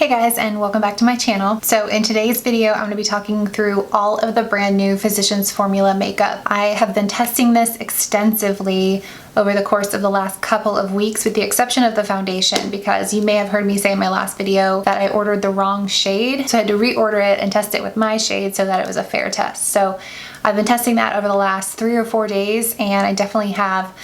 Hey guys, and welcome back to my channel. So in today's video, I'm going to be talking through all of the brand new Physicians Formula makeup. I have been testing this extensively over the course of the last couple of weeks, with the exception of the foundation, because you may have heard me say in my last video that I ordered the wrong shade. So I had to reorder it and test it with my shade so that it was a fair test. So I've been testing that over the last 3 or 4 days, and I definitely have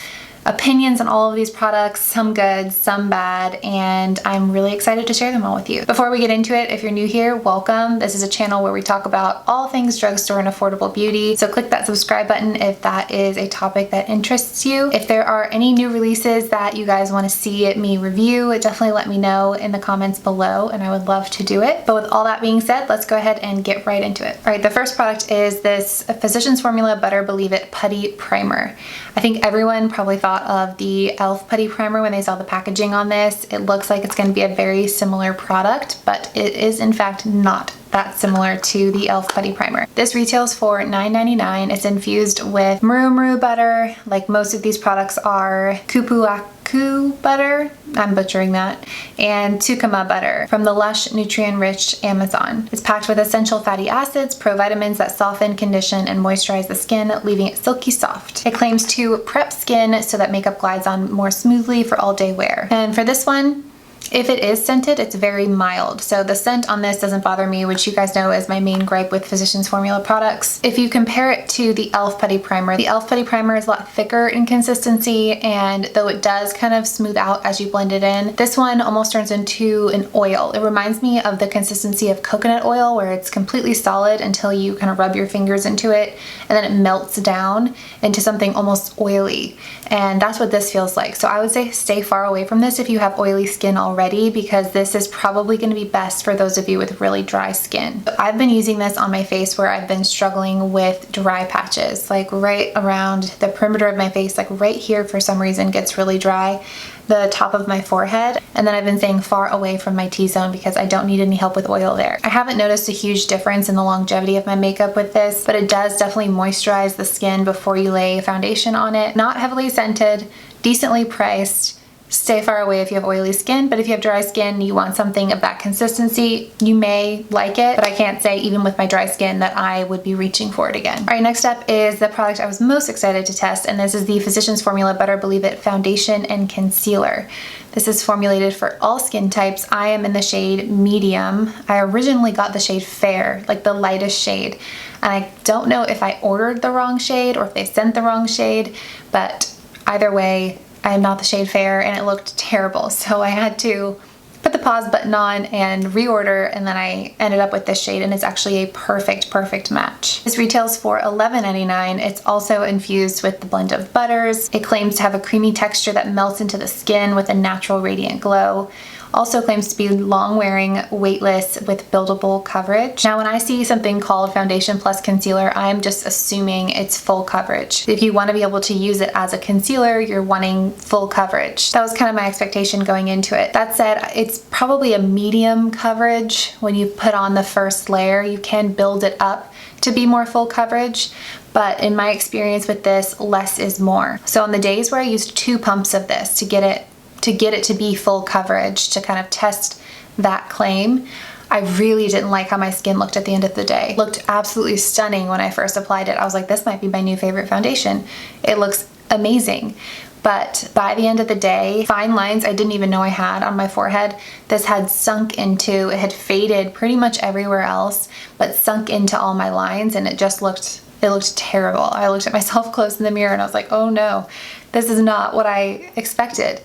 opinions on all of these products, some good, some bad, and I'm really excited to share them all with you. Before we get into it, if you're new here, welcome. This is a channel where we talk about all things drugstore and affordable beauty, so click that subscribe button if that is a topic that interests you. If there are any new releases that you guys want to see me review, definitely let me know in the comments below, and I would love to do it. But with all that being said, let's go ahead and get right into it. All right, the first product is this Physicians Formula Butter Believe It Putty Primer. I think everyone probably thought of the e.l.f. Putty Primer when they saw the packaging on this. It looks like it's going to be a very similar product, but it is in fact not that similar to the e.l.f. Putty Primer. This retails for $9.99. It's infused with Muru butter, like most of these products are, Kupuaku butter, I'm butchering that, and Tukuma butter from the lush, nutrient-rich Amazon. It's packed with essential fatty acids, provitamins that soften, condition, and moisturize the skin, leaving it silky soft. It claims to prep skin so that makeup glides on more smoothly for all-day wear. And for this one, if it is scented, it's very mild. So the scent on this doesn't bother me, which you guys know is my main gripe with Physicians Formula products. If you compare it to the e.l.f. Putty Primer, the e.l.f. Putty Primer is a lot thicker in consistency, and though it does kind of smooth out as you blend it in, this one almost turns into an oil. It reminds me of the consistency of coconut oil, where it's completely solid until you kind of rub your fingers into it, and then it melts down into something almost oily. And that's what this feels like. So I would say stay far away from this if you have oily skin already, because this is probably going to be best for those of you with really dry skin. I've been using this on my face where I've been struggling with dry patches, like right around the perimeter of my face, like right here for some reason gets really dry, the top of my forehead, and then I've been staying far away from my T-zone because I don't need any help with oil there. I haven't noticed a huge difference in the longevity of my makeup with this, but it does definitely moisturize the skin before you lay foundation on it. Not heavily scented, decently priced. Stay far away if you have oily skin, but if you have dry skin, you want something of that consistency, you may like it, but I can't say even with my dry skin that I would be reaching for it again. All right, next up is the product I was most excited to test, and this is the Physicians Formula Butter Believe It Foundation and Concealer. This is formulated for all skin types. I am in the shade medium. I originally got the shade fair, like the lightest shade, and I don't know if I ordered the wrong shade or if they sent the wrong shade, but either way, I am not the shade fair, and it looked terrible. So I had to put the pause button on and reorder, and then I ended up with this shade, and it's actually a perfect match. This retails for $11.99. It's also infused with the blend of butters. It claims to have a creamy texture that melts into the skin with a natural radiant glow. Also claims to be long wearing, weightless, with buildable coverage. Now when I see something called foundation plus concealer, I'm just assuming it's full coverage. If you want to be able to use it as a concealer, you're wanting full coverage. That was kind of my expectation going into it. That said, it's probably a medium coverage. When you put on the first layer, you can build it up to be more full coverage, but in my experience with this, less is more. So on the days where I used 2 pumps of this to get it to be full coverage, to kind of test that claim, I really didn't like how my skin looked at the end of the day. It looked absolutely stunning when I first applied it. I was like, this might be my new favorite foundation. It looks amazing. But by the end of the day, fine lines I didn't even know I had on my forehead, this had sunk into, it had faded pretty much everywhere else, but sunk into all my lines, and it looked terrible. I looked at myself close in the mirror and I was like, oh no, this is not what I expected.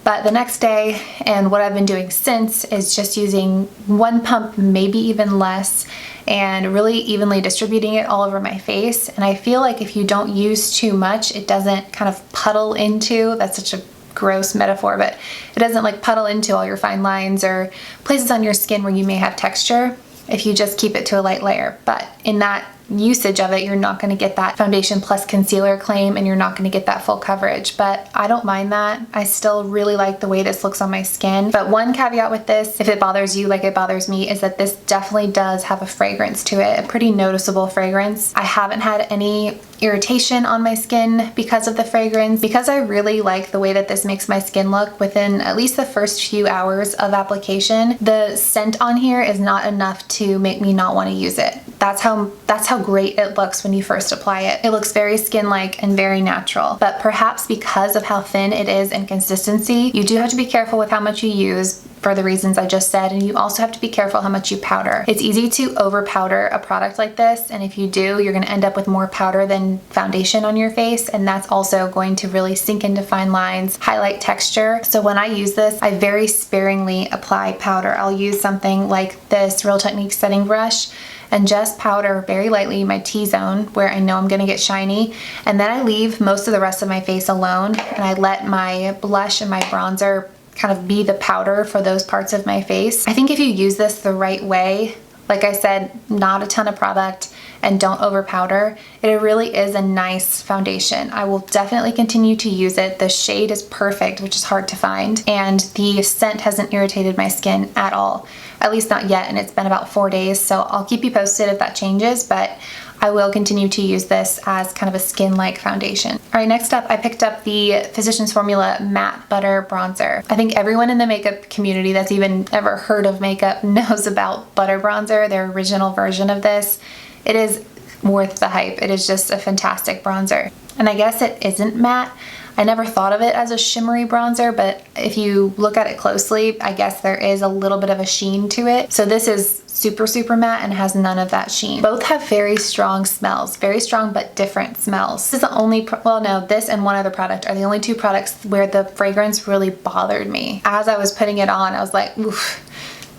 But the next day, and what I've been doing since, is just using 1 pump, maybe even less, and really evenly distributing it all over my face. And I feel like if you don't use too much, it doesn't kind of puddle into, that's such a gross metaphor, but it doesn't like puddle into all your fine lines or places on your skin where you may have texture if you just keep it to a light layer. But in that usage of it, you're not going to get that foundation plus concealer claim, and you're not going to get that full coverage, but I don't mind that. I still really like the way this looks on my skin. But one caveat with this, if it bothers you like it bothers me, is that this definitely does have a fragrance to it, a pretty noticeable fragrance. I haven't had any irritation on my skin because of the fragrance. Because I really like the way that this makes my skin look within at least the first few hours of application, the scent on here is not enough to make me not want to use it. That's how great it looks when you first apply it. It looks very skin-like and very natural, but perhaps because of how thin it is in consistency, you do have to be careful with how much you use for the reasons I just said, and you also have to be careful how much you powder. It's easy to over powder a product like this, and if you do, you're going to end up with more powder than foundation on your face, and that's also going to really sink into fine lines, highlight texture. So when I use this, I very sparingly apply powder. I'll use something like this Real Techniques setting brush and just powder very lightly my T-zone where I know I'm gonna get shiny, and then I leave most of the rest of my face alone, and I let my blush and my bronzer kind of be the powder for those parts of my face. I think if you use this the right way, like I said, not a ton of product and don't over powder, it really is a nice foundation. I will definitely continue to use it. The shade is perfect, which is hard to find, and the scent hasn't irritated my skin at all, at least not yet, and it's been about 4 days, so I'll keep you posted if that changes, but I will continue to use this as kind of a skin-like foundation. All right, next up, I picked up the Physicians Formula Matte Butter Bronzer. I think everyone in the makeup community that's even ever heard of makeup knows about Butter Bronzer, their original version of this. It is worth the hype. It is just a fantastic bronzer. And I guess it isn't matte. I never thought of it as a shimmery bronzer, but if you look at it closely, I guess there is a little bit of a sheen to it. So this is super matte and has none of that sheen. Both have very strong smells, very strong but different smells. This is the only, well no, this and one other product are the only two products where the fragrance really bothered me. As I was putting it on, I was like, oof,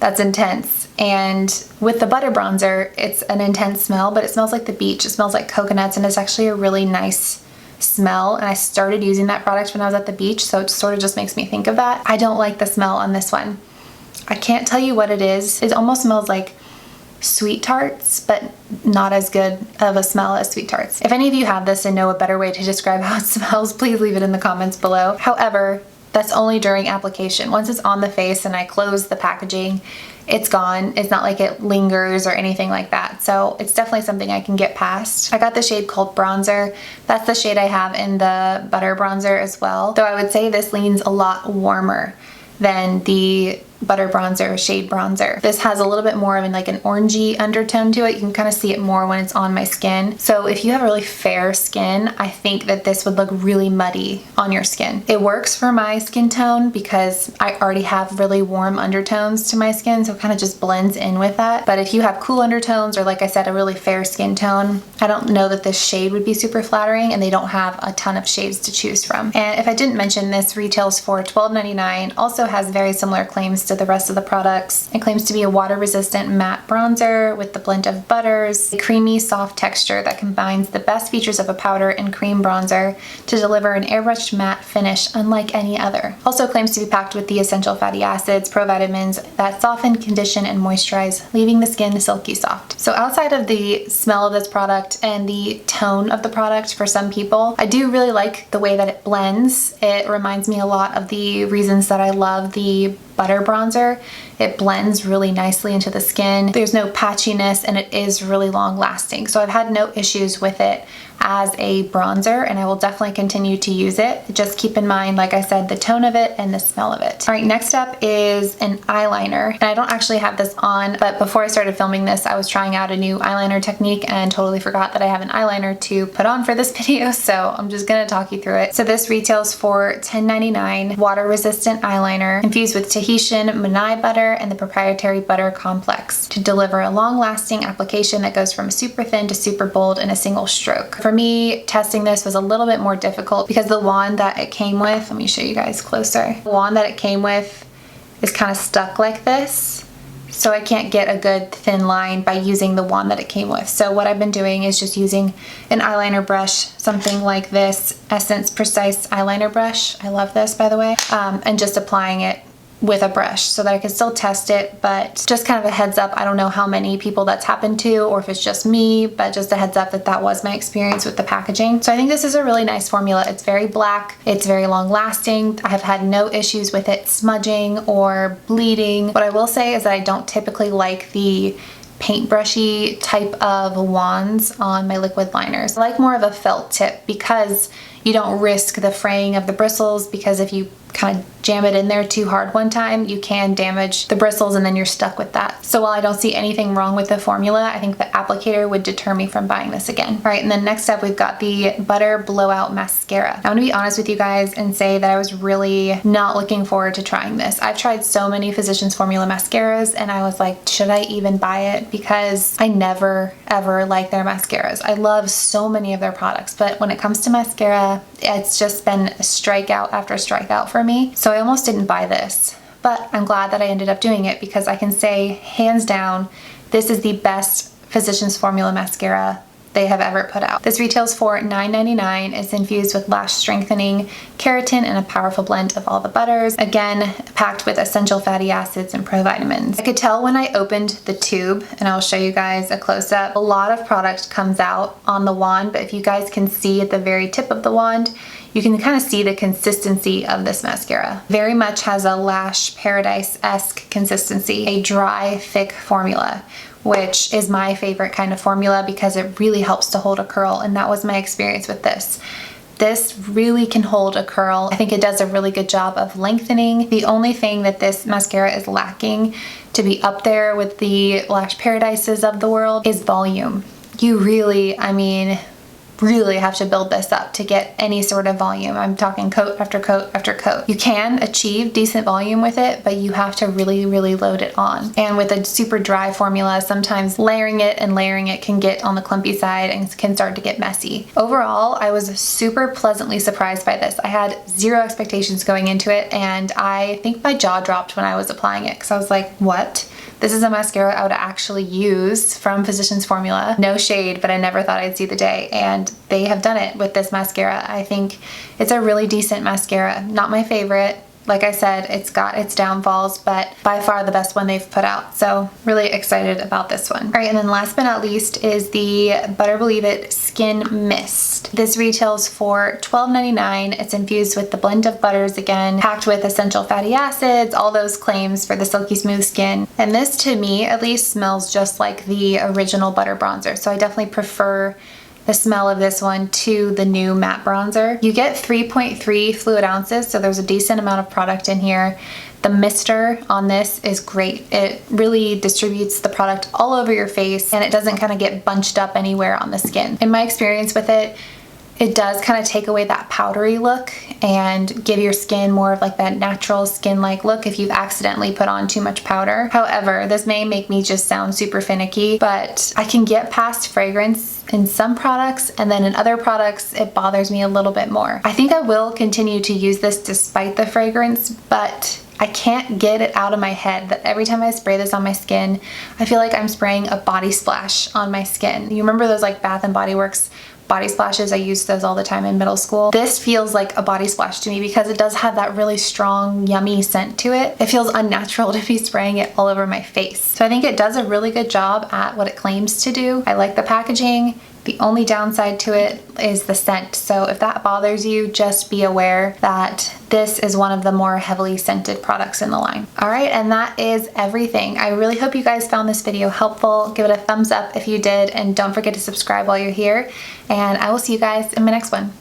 that's intense. And with the butter bronzer, it's an intense smell, but it smells like the beach. It smells like coconuts, and it's actually a really nice smell, and I started using that product when I was at the beach, so it sort of just makes me think of that. I don't like the smell on this one. I can't tell you what it is. It almost smells like sweet tarts, but not as good of a smell as sweet tarts. If any of you have this and know a better way to describe how it smells, please leave it in the comments below. However, that's only during application. Once it's on the face and I close the packaging, it's gone. It's not like it lingers or anything like that. So it's definitely something I can get past. I got the shade called Bronzer. That's the shade I have in the Butter Bronzer as well. Though I would say this leans a lot warmer than the Butter Bronzer shade Bronzer. This has a little bit more of an orangey undertone to it. You can kind of see it more when it's on my skin. So if you have really fair skin, I think that this would look really muddy on your skin. It works for my skin tone because I already have really warm undertones to my skin, so it kind of just blends in with that. But if you have cool undertones or, like I said, a really fair skin tone, I don't know that this shade would be super flattering, and they don't have a ton of shades to choose from. And if I didn't mention, this retails for $12.99, also has very similar claims to the rest of the products. It claims to be a water-resistant matte bronzer with the blend of butters, a creamy, soft texture that combines the best features of a powder and cream bronzer to deliver an airbrushed matte finish unlike any other. Also claims to be packed with the essential fatty acids, provitamins that soften, condition, and moisturize, leaving the skin silky soft. So outside of the smell of this product and the tone of the product for some people, I do really like the way that it blends. It reminds me a lot of the reasons that I love the Butter Bronzer. It blends really nicely into the skin. There's no patchiness, and it is really long lasting. So I've had no issues with it as a bronzer, and I will definitely continue to use it. Just keep in mind, like I said, the tone of it and the smell of it. All right, next up is an eyeliner. And I don't actually have this on, but before I started filming this, I was trying out a new eyeliner technique and totally forgot that I have an eyeliner to put on for this video, so I'm just gonna talk you through it. So this retails for $10.99, water-resistant eyeliner infused with Tahitian Monoi butter and the proprietary butter complex to deliver a long-lasting application that goes from super thin to super bold in a single stroke. For me, testing this was a little bit more difficult because the wand that it came with, let me show you guys closer. The wand that it came with is kind of stuck like this, so I can't get a good thin line by using the wand that it came with. So what I've been doing is just using an eyeliner brush, something like this Essence Precise eyeliner brush. I love this, by the way, and just applying it with a brush so that I can still test it, but just kind of a heads up, I don't know how many people that's happened to or if it's just me, but just a heads up that that was my experience with the packaging. So I think this is a really nice formula. It's very black, it's very long lasting. I have had no issues with it smudging or bleeding. What I will say is that I don't typically like the paintbrushy type of wands on my liquid liners. I like more of a felt tip because you don't risk the fraying of the bristles, because if you kind of jam it in there too hard one time, you can damage the bristles and then you're stuck with that. So while I don't see anything wrong with the formula, I think the applicator would deter me from buying this again. All right, and then next up we've got the Butter Blowout Mascara. I'm gonna be honest with you guys and say that I was really not looking forward to trying this. I've tried so many Physicians Formula mascaras and I was like, should I even buy it? Because I never ever like their mascaras. I love so many of their products, but when it comes to mascara, it's just been a strikeout after strikeout for me. So I almost didn't buy this, but I'm glad that I ended up doing it because I can say hands down, this is the best Physicians Formula mascara they have ever put out. This retails for $9.99. It's infused with lash strengthening, keratin, and a powerful blend of all the butters. Again, packed with essential fatty acids and provitamins. I could tell when I opened the tube, and I'll show you guys a close-up, a lot of product comes out on the wand, but if you guys can see at the very tip of the wand, you can kind of see the consistency of this mascara. Very much has a Lash Paradise-esque consistency, a dry, thick formula, which is my favorite kind of formula because it really helps to hold a curl, and that was my experience with this. This really can hold a curl. I think it does a really good job of lengthening. The only thing that this mascara is lacking to be up there with the Lash Paradises of the world is volume. You really, I mean, really have to build this up to get any sort of volume. I'm talking coat after coat after coat. You can achieve decent volume with it, but you have to really, really load it on. And with a super dry formula, sometimes layering it can get on the clumpy side and can start to get messy. Overall, I was super pleasantly surprised by this. I had zero expectations going into it, and I think my jaw dropped when I was applying it because I was like, what? This is a mascara I would actually use from Physicians Formula. No shade, but I never thought I'd see the day, and they have done it with this mascara. I think it's a really decent mascara. Not my favorite. Like I said, it's got its downfalls, but by far the best one they've put out. So really excited about this one. All right, and then last but not least is the Butter Believe It Skin Mist. This retails for $12.99. It's infused with the blend of butters again, packed with essential fatty acids, all those claims for the silky smooth skin. And this, to me at least, smells just like the original butter bronzer. So I definitely prefer the smell of this one to the new matte bronzer. You get 3.3 fluid ounces, so there's a decent amount of product in here. The mister on this is great. It really distributes the product all over your face, and it doesn't kind of get bunched up anywhere on the skin. In my experience with it, it does kind of take away that powdery look and give your skin more of like that natural skin-like look if you've accidentally put on too much powder. However, this may make me just sound super finicky, but I can get past fragrance in some products, and then in other products it bothers me a little bit more. I think I will continue to use this despite the fragrance, but I can't get it out of my head that every time I spray this on my skin, I feel like I'm spraying a body splash on my skin. You remember those like Bath and Body Works body splashes? I used those all the time in middle school. This feels like a body splash to me because it does have that really strong, yummy scent to it. It feels unnatural to be spraying it all over my face. So I think it does a really good job at what it claims to do. I like the packaging. The only downside to it is the scent. So if that bothers you, just be aware that this is one of the more heavily scented products in the line. All right, and that is everything. I really hope you guys found this video helpful. Give it a thumbs up if you did, and don't forget to subscribe while you're here. And I will see you guys in my next one.